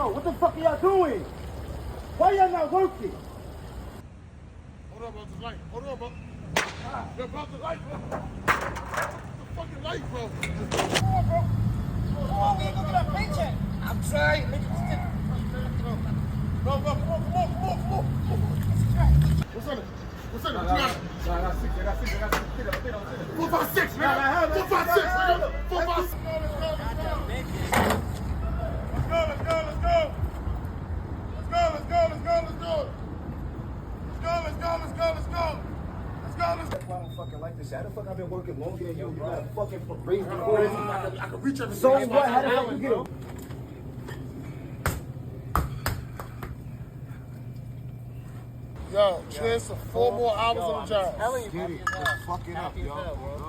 Yo, what the fuck are y'all doing? Why y'all not working? Hold on, bro. This light. Hold on, bro. Yo, bro, the light, bro. The fucking light, bro. Come on, bro. Come on, man, go get that paycheck. I'm trying. Bro, come on. What's in it? What's in it? What you got? I got six. 4, 5, 6, nigga. 4, 5, 6, nigga. 4, 5, 6. That's why I don't fucking like this shit. How the fuck I've been working longer than you? You gotta fucking raise the boys. I can reach everything. So what? How the fuck you get it? Yo, chance for 4 more hours on the job. Telling you, Get it. Fuck it up, yo.